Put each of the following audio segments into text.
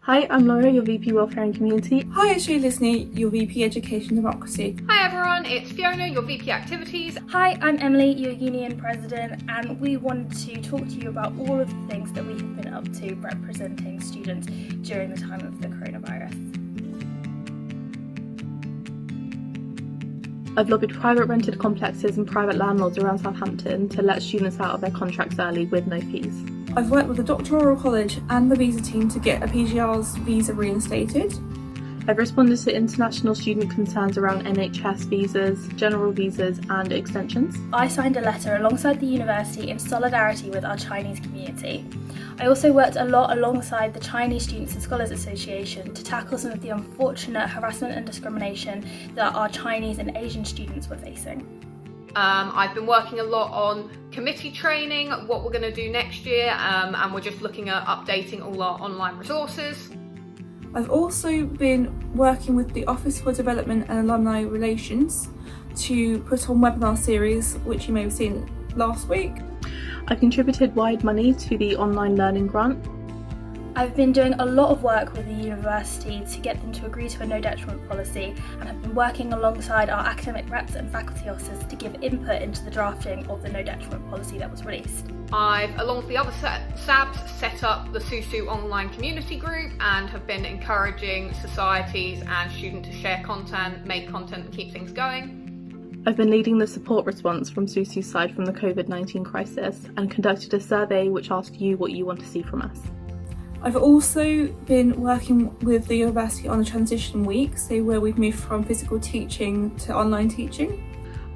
Hi, I'm Laura, your VP Welfare and Community. Hi, it's Disney, your VP Education Democracy. Hi everyone, it's Fiona, your VP Activities. Hi, I'm Emily, your Union President, and we wanted to talk to you about all of the things that we have been up to representing students during the time of the coronavirus. I've lobbied private rented complexes and private landlords around Southampton to let students out of their contracts early with no fees. I've worked with the doctoral college and the visa team to get a PGR's visa reinstated. I've responded to international student concerns around NHS visas, general visas and extensions. I signed a letter alongside the university in solidarity with our Chinese community. I also worked a lot alongside the Chinese Students and Scholars Association to tackle some of the unfortunate harassment and discrimination that our Chinese and Asian students were facing. I've been working a lot on committee training, what we're going to do next year, and we're just looking at updating all our online resources. I've also been working with the Office for Development and Alumni Relations to put on webinar series, which you may have seen last week. I contributed wide money to the online learning grant. I've been doing a lot of work with the university to get them to agree to a no detriment policy, and have been working alongside our academic reps and faculty officers to give input into the drafting of the no detriment policy that was released. I've, along with the other Sabbs, set up the SUSU online community group and have been encouraging societies and students to share content, make content and keep things going. I've been leading the support response from SUSU's side from the COVID-19 crisis and conducted a survey which asked you what you want to see from us. I've also been working with the university on a transition week, so where we've moved from physical teaching to online teaching.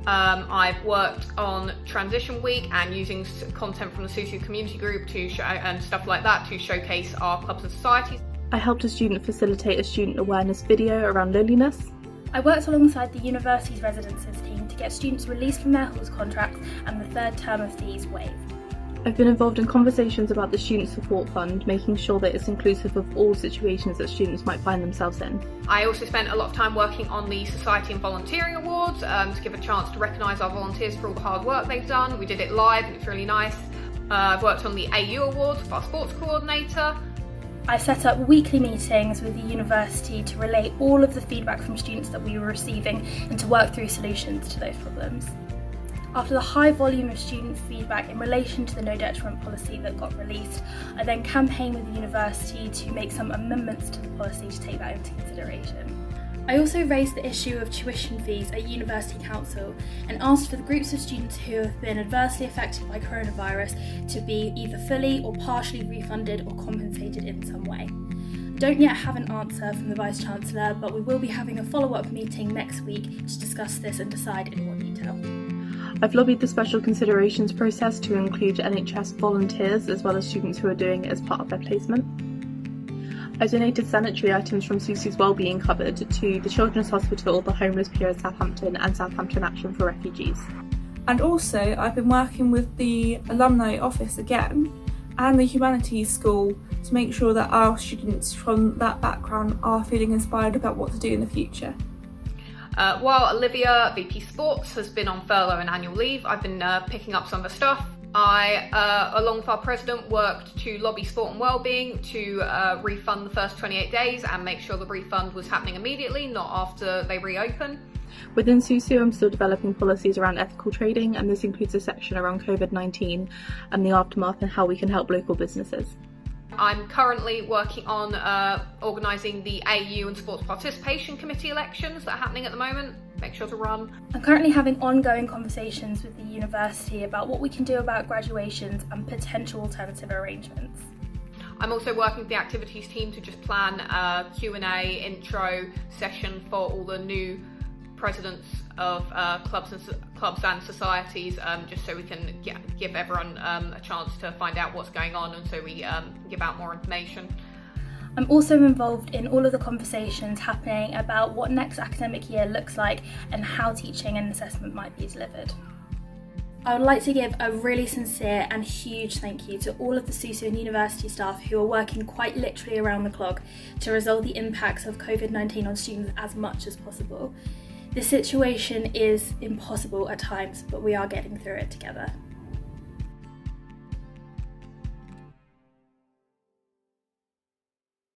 I've worked on Transition Week and using content from the SUSU community group to show, and stuff like that to showcase our clubs and societies. I helped a student facilitate a student awareness video around loneliness. I worked alongside the university's residences team to get students released from their halls contracts and the third term of fees waived. I've been involved in conversations about the Student Support Fund, making sure that it's inclusive of all situations that students might find themselves in. I also spent a lot of time working on the Society and Volunteering Awards to give a chance to recognise our volunteers for all the hard work they've done. We did it live and it's really nice. I've worked on the AU Awards for our sports coordinator. I set up weekly meetings with the university to relay all of the feedback from students that we were receiving and to work through solutions to those problems. After the high volume of student feedback in relation to the no detriment policy that got released, I then campaigned with the university to make some amendments to the policy to take that into consideration. I also raised the issue of tuition fees at University Council and asked for the groups of students who have been adversely affected by coronavirus to be either fully or partially refunded or compensated in some way. I don't yet have an answer from the Vice-Chancellor, but we will be having a follow-up meeting next week to discuss this and decide in more detail. I've lobbied the special considerations process to include NHS volunteers as well as students who are doing it as part of their placement. I donated sanitary items from SUSU's Wellbeing Cupboard to the Children's Hospital, the Homeless Pier in Southampton and Southampton Action for Refugees. And also I've been working with the alumni office again and the humanities school to make sure that our students from that background are feeling inspired about what to do in the future. While Olivia, VP Sports, has been on furlough and annual leave, I've been picking up some of the stuff. I, along with our president, worked to lobby Sport and Wellbeing to refund the first 28 days and make sure the refund was happening immediately, not after they reopen. Within SUSU, I'm still developing policies around ethical trading, and this includes a section around COVID-19 and the aftermath and how we can help local businesses. I'm currently working on organising the AU and Sports Participation Committee elections that are happening at the moment. Make sure to run. I'm currently having ongoing conversations with the university about what we can do about graduations and potential alternative arrangements. I'm also working with the activities team to just plan a Q&A intro session for all the new presidents of clubs and societies, just so we can give everyone a chance to find out what's going on and so we give out more information. I'm also involved in all of the conversations happening about what next academic year looks like and how teaching and assessment might be delivered. I would like to give a really sincere and huge thank you to all of the SUSU and university staff who are working quite literally around the clock to resolve the impacts of COVID-19 on students as much as possible. This situation is impossible at times, but we are getting through it together.